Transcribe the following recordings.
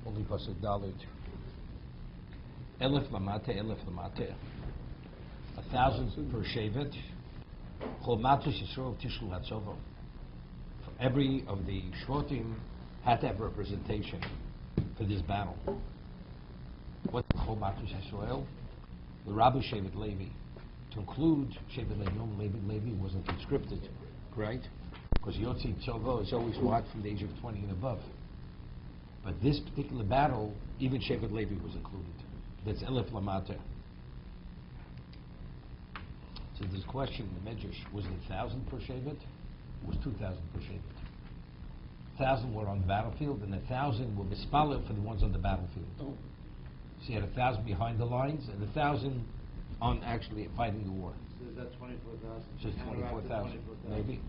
only pasuk Dalit. Elef lamate, 1,000 per shevet. Chol Mattos Yisrael Tishlu Hatzovo. For every of the Shvotim had to have representation for this battle. What's Chol Mattos Yisrael? The Rabbi Shevet Levi. To include Shevet Levi, no, Levi wasn't conscripted, right? Because Yotzi Tzovo is always what from the age of 20 and above. But this particular battle, even Shevet Levi was included. That's Elef Lamate. So there's a question in the Medrash, was it 1,000 per Shevet? It was 2,000 per Shevet. 1,000 were on the battlefield, and 1,000 were mispalel for the ones on the battlefield. Oh. So you had 1,000 behind the lines, and 1,000 on actually fighting the war. So is that 24,000? So it's 24,000. Maybe.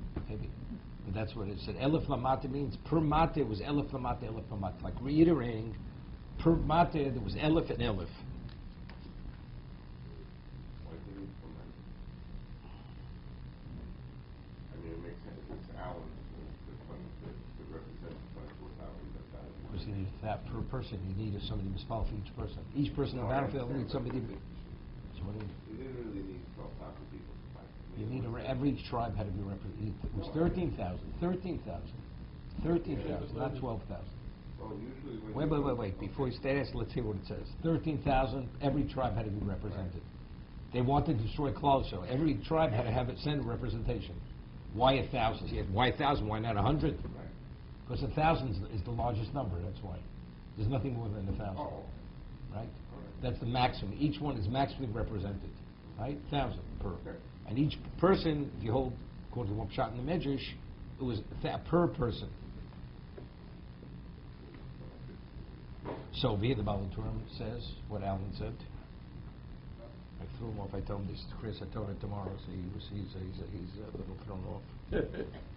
But that's what it said. Elef Lamate means, per mate was Elef Lamate. Like reiterating, per mate there was Elef and Elef. That per person, you need somebody to spell for each person. Each person on the battlefield needs somebody. So what do you didn't really need 12,000 people to fight. You need every tribe had to be represented. It was 13,000, not 12,000. Well, usually wait. Before you start asking, let's hear what it says. 13,000. Every tribe had to be represented. They wanted to destroy Klal, so every tribe had to have its send representation. Why 1,000? Why 1,000? Why not 100? Because 1,000 is the largest number. That's why. There's nothing more than 1,000, right? That's the maximum. Each one is maximally represented, right? 1,000 per. Okay. And each person, if you hold, according to one shot in the Medrash, it was per person. So here the Balaturim says what Alan said. I threw him off. I told him this to Chris. I told him tomorrow, so he's a little thrown off.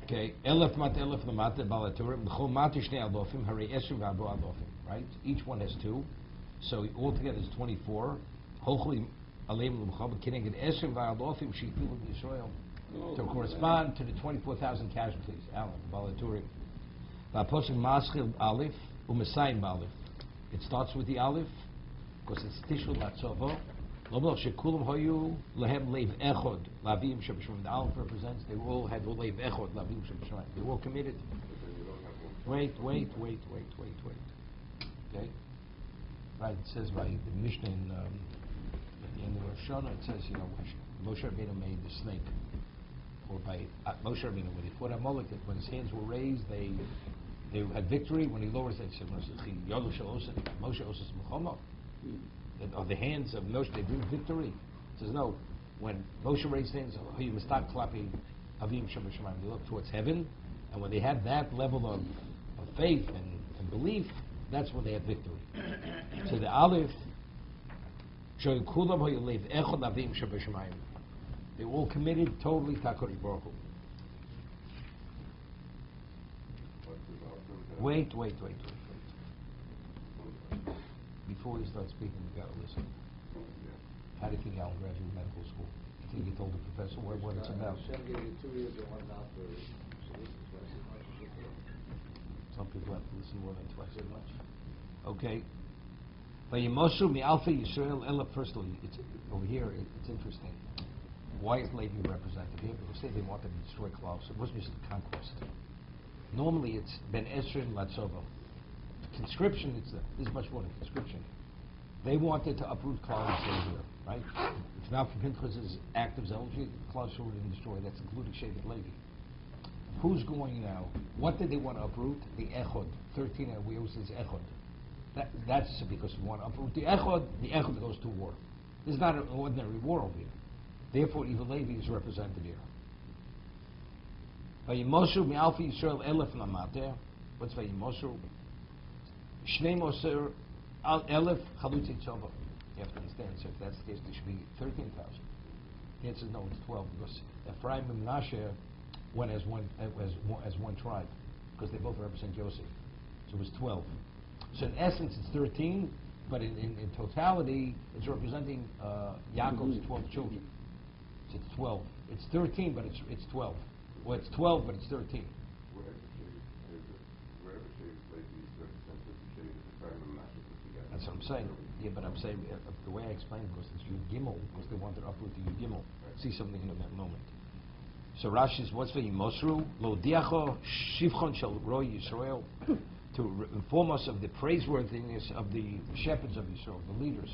Okay, Elef Lamate Balaturim B'chol Mate Shnei Alofim Harei Esrim V'Arbo Alofim. Right, each one has 2, so altogether is 24. Hopefully, Aleim L'Mchol B'Kineged Esrim V'Alofim She'ifilu B'Yisrael to correspond to the 24,000 casualties. Alan Balaturim. V'Aposik Maschil Aleph U'Mesayim Aleph. It starts with the Aleph because it's Tishul Latzovo. The Aleph represents they all had Leiv Echod Lavim Sheb'Shamayim. They were all committed. Wait. Okay. Right. It says by the Mishnah in the Rosh Hashanah. It says Moshe Rabbeinu made the snake, or by Moshe Rabbeinu when he fought Amalek. When his hands were raised, they had victory. When he lowers it, Moshe Oses Mechomo. Of the hands of Moshe, they bring victory. It says no. When Moshe raised hands, they look towards heaven, and when they had that level of faith and belief, that's when they had victory. So the Aleph, they all committed totally Takori Baruch Hu. Wait. Before you start speaking, you got to listen. How do you think Alan graduated medical school? You think you told the professor what it's about? Hashem gave you 2 years and 1 out for Some people have to listen more than twice as much. Okay. Vayimoshu mi'alfa Yisrael ela. Firstly, it's over here. It's interesting. Why is Levi represented here? Because they wanted to destroy Klal, so it wasn't just a conquest. Normally, it's Ben Esrim Latzovo. Conscription, this is much more than conscription. They wanted to uproot Klal and Savior, right? If not for Pinchas's act of zealotry, Klal would have been destroyed. That's including Shevet Levi. Who's going now? What did they want to uproot? The Echod. 13, we always say Echod. That's because we want to uproot the Echod goes to war. This is not an ordinary war over here. Therefore, Evil Levi is represented here. Vayimoshu mi'alfi Yisrael elef lamate. What's Vayimoshu? Shnei Moser elef chalutzi tzova. You have to understand. So if that's the case, there should be 13,000. The answer is no. It's 12 because Ephraim and Menashe went as one tribe because they both represent Yosef. So it was 12. So in essence, it's 13, but in totality, it's representing Yaakov's 12 children. So it's 12. It's 13, but it's 12. Well, it's 12, but it's 13. Wherever Shave Levi is represented, the Shave is That's what I'm saying. Yeah, but I'm saying the way I explained it was it's Yud Gimel, because they wanted to uproot the Yud Gimel. See something in that moment. So Rashi says, what's for Yimosru? Lo diacho shivchon shel roi Yisrael, to inform us of the praiseworthiness of the shepherds of Yisrael, the leaders.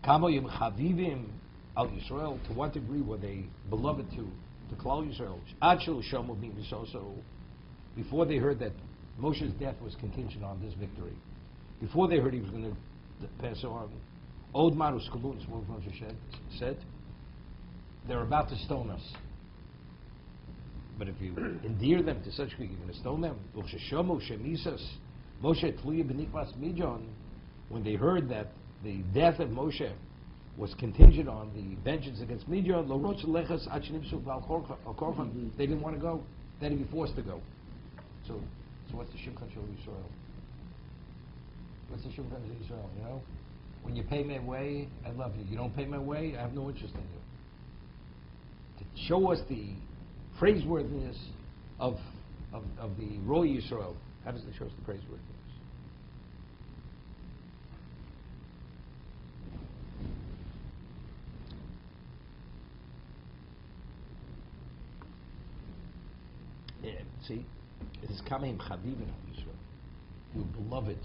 Kamo yim chavivim al Yisrael, to what degree were they beloved to Klal Yisrael? Ad shel shomu b'nim Yisrael, so before they heard that Moshe's death was contingent on this victory, before they heard he was going to pass on, Od Marus Kalun, what Moshe said, they're about to stone us. But if you endear them to such degree, you're going to stone them. When they heard that the death of Moshe was contingent on the vengeance against Midian, they didn't want to go. They had to be forced to go. So what's the Shimchan Shel Yisrael? What's the Shimchan Shel Yisrael? You know, when you pay my way, I love you. You don't pay my way, I have no interest in you. To show us the praiseworthiness of the Roy Yisrael. How does it show us the praiseworthiness? Yeah, see, it is Kameim Chavivin of Yisrael. You beloved.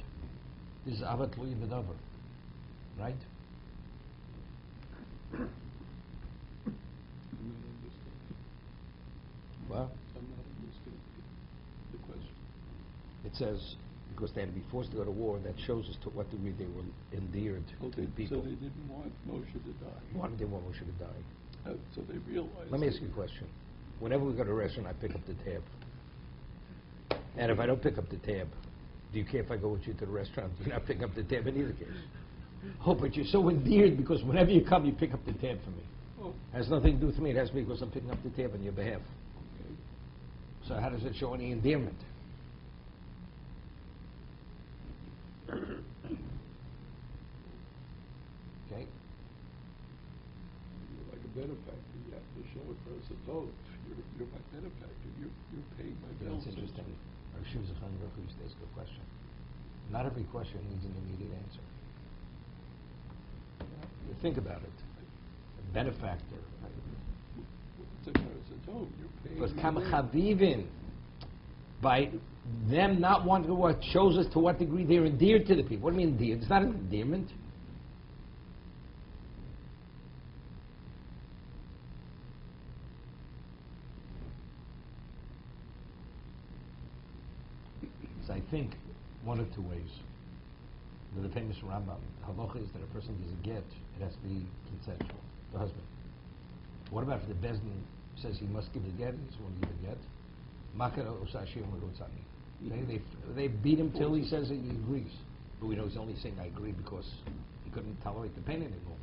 This is Avat Lo Yivadavar. Right? What? I'm not understanding the question. It says, because they had to be forced to go to war, that shows us to what degree they were endeared to the people. So they didn't want Moshe to die. Why did they want Moshe to die? So they realized... Let me ask you a question. Whenever we go to a restaurant, I pick up the tab. And if I don't pick up the tab, do you care if I go with you to the restaurant? You're not picking up the tab in either case. Oh, but you're so endeared because whenever you come, you pick up the tab for me. Oh. Has nothing to do with me. It has to be because I'm picking up the tab on your behalf. Okay. So how does it show any endearment? Okay? You're like a benefactor. You have to show it for us a vote. You're my benefactor. You're paying my bills. That's interesting. Our Shiv Zechon Baruch used to ask a question. Not every question needs an immediate answer. You think about it. A benefactor. It's a vote. You're paying. Because your bill. Kamachavivin, by them not wanting to work, shows us to what degree they're endeared to the people. What do you mean endeared? It's not an endearment. So I think one of two ways. The famous Rambam, halacha is that a person gives a get, it has to be consensual, the husband. What about if the Bezdin says he must give the get, he doesn't want to give a get? Makara Osashim Rotzani. They beat him till he says that he agrees. But we know he's only saying I agree because he couldn't tolerate the pain anymore.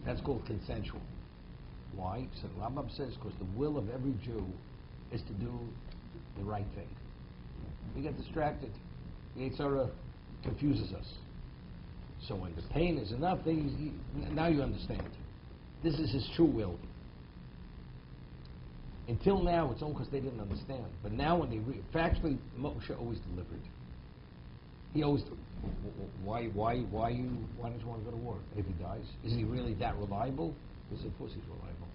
That's called consensual. Why? So Rambam says because the will of every Jew is to do the right thing. We get distracted. The Yitzhara confuses us. So when the pain is enough, now you understand. This is his true will. Until now, it's only because they didn't understand. But now when they factually, Moshe always delivered. He always, why don't you want to go to war if he dies? Is he really that reliable? Because of course he's reliable.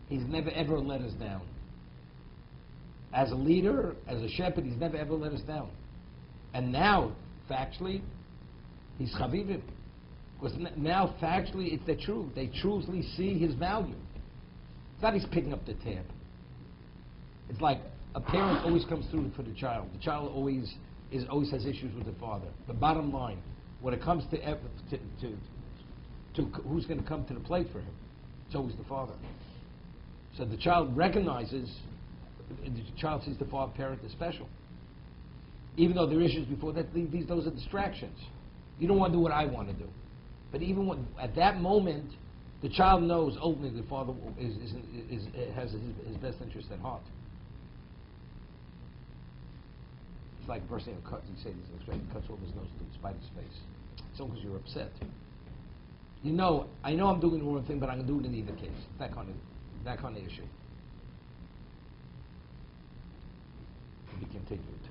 He's never ever let us down. As a leader, as a shepherd, he's never ever let us down. And now, factually, he's chavivim. Because now, factually, it's the truth. They truly see his value. It's not he's picking up the tab. It's like a parent always comes through for the child. The child always has issues with the father. The bottom line, when it comes to who's going to come to the plate for him, it's always the father. So the child recognizes, the child sees the father parent as special. Even though there are issues before that, those are distractions. You don't want to do what I want to do. But even when, at that moment, the child knows ultimately the father has his best interest at heart. It's like a person who cuts, you say this expression, cuts off his nose to spite his face. It's only because you're upset. You know, I know I'm doing the wrong thing, but I'm going to do it in either case. That kind of issue. To be continued.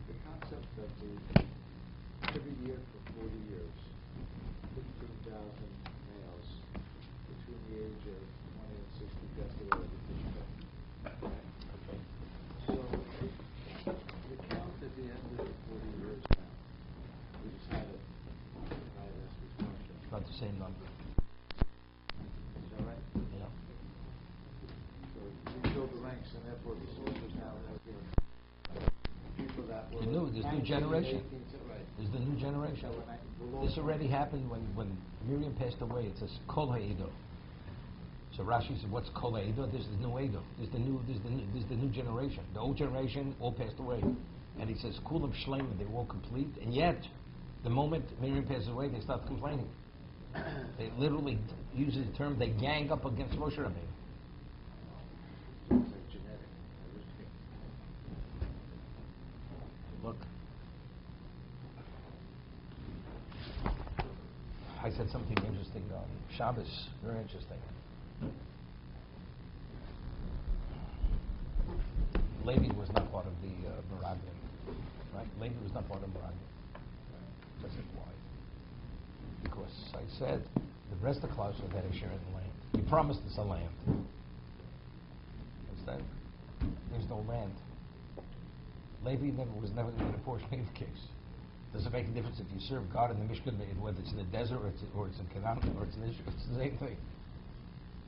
The concept that the same number. Is that right? Yeah. So you build the ranks, and therefore the soldiers now have given people that were. There's new generation. Right. There's the new generation. So This already happened when Miriam passed away. It says Kol Ha'edo. So Rashi said, "What's Kol Ha'edo?" There's the new Edo. There's the new generation. The old generation all passed away, and he says Kulam Shleiman. They were all complete, and yet the moment Miriam passes away, they start complaining. They literally use the term they gang up against Moshe Rabbeinu. It's like genetic. Look, I said something interesting on Shabbos. Very interesting. Levi was not part of the Meraglim, right? Levi was not part of Meraglim. I said, why? Because I said the rest of the class had a share in the land. He promised us a land. Understand? There's no land. Levi was never given a portion in the case. Does it make a difference if you serve God in the Mishkan, whether it's in the desert or it's in Canaan or it's in Israel? It's the same thing.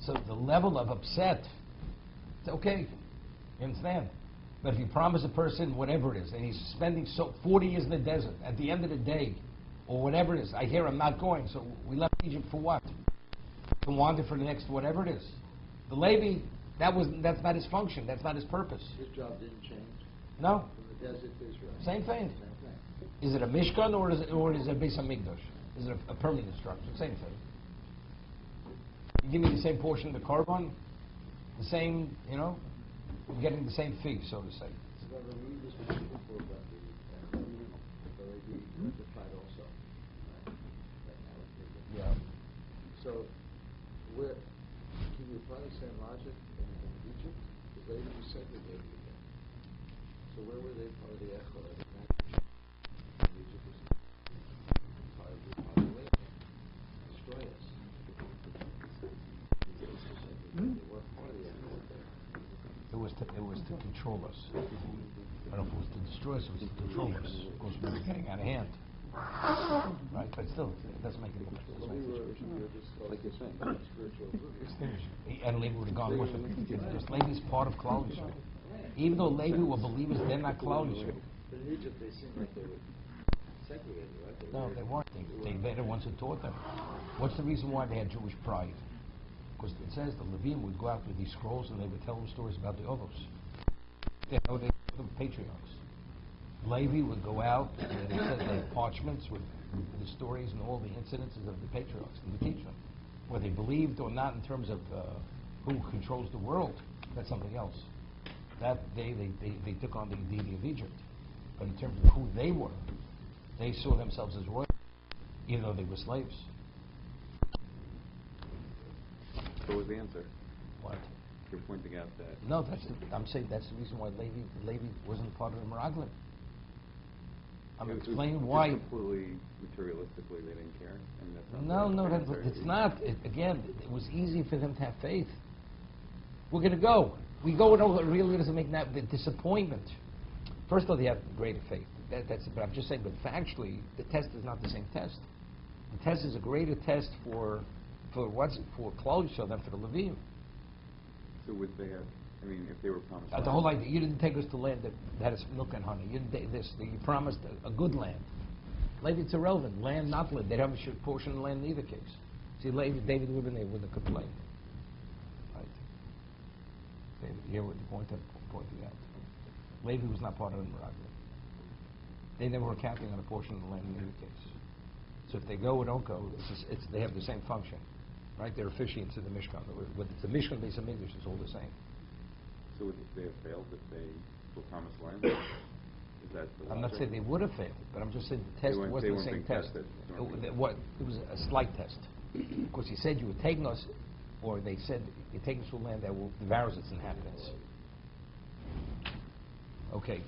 So the level of upset, it's okay. You understand? But if you promise a person whatever it is, and he's spending 40 years in the desert, at the end of the day, or whatever it is, I hear I'm not going, so we left Egypt for what? To wander for the next whatever it is. The Levi, that's not his function, that's not his purpose. His job didn't change No. from the desert to Israel. Same thing. Same thing. Is it a Mishkan or is it a Beis HaMikdash? Is it a permanent structure? Same thing. You give me the same portion of the carbon, the same, I'm getting the same fee, so to say. So then when we just mentioned before about the Levi tried also. Right? Yeah. So where can you apply the same logic in Egypt? Because Levi was segregated again. So where were they part of the Echad? Egypt was part of the Levi. Destroy us. They weren't part of the Echad there. It was to control us. I don't know if it was to destroy us, it was to control us. Of course, we were getting out of hand. Right? But still, it doesn't make any difference. Well, we were just, like you're saying, spiritual Extinguished. And Levi would have gone with it. Because Levi's part of Klal Yisrael. Even though Levi were believers, they're not Klal Yisrael. But in Egypt, they seemed like they were segregated, right? No, they weren't. They're the ones who taught them. What's the reason why they had Jewish pride? Because it says the Levim would go out with these scrolls and they would tell them stories about the Ovos. They were the patriarchs. Levi would go out and it says they had parchments with the stories and all the incidences of the patriarchs and would teach them. Whether they believed or not in terms of who controls the world, that's something else. That they took on the deity of Egypt. But in terms of who they were, they saw themselves as royal, even though they were slaves. So was the answer? What? You're pointing out that... No, I'm saying that's the reason why Levi wasn't part of the Meraglim. I'm explaining why. Completely materialistically, they didn't care. I mean, that's No, it's not. Again, it was easy for them to have faith. We're going to go. We go, and it really doesn't make that the disappointment. First of all, they have greater faith. That's it. But I'm just saying, but factually, the test is not the same test. The test is a greater test for Klal Yisrael than for the Levim. So would they have? I mean, if they were promised... The whole idea, you didn't take us to land that has milk and honey. You promised a good land. Maybe it's irrelevant. Land, not land. They don't have a portion of land in either case. See, David would have been there, wouldn't have complained. Right? David, here what the point I'm pointing out. Levi was not part of the Meraglim. They never were counting on a portion of the land in either case. So if they go or don't go, they have the same function. Right? They're officiants in the Mishkan. Whether it's the Mishkan, Beis HaMikdash, it's all the same. So would they have failed if they were promised land? Is that the I'm not logic? saying they would have failed, but I'm just saying the test wasn't the same test. It was a slight test. Because he said you were taking us, or they said you're taking us to a land that will devour its inhabitants. Okay.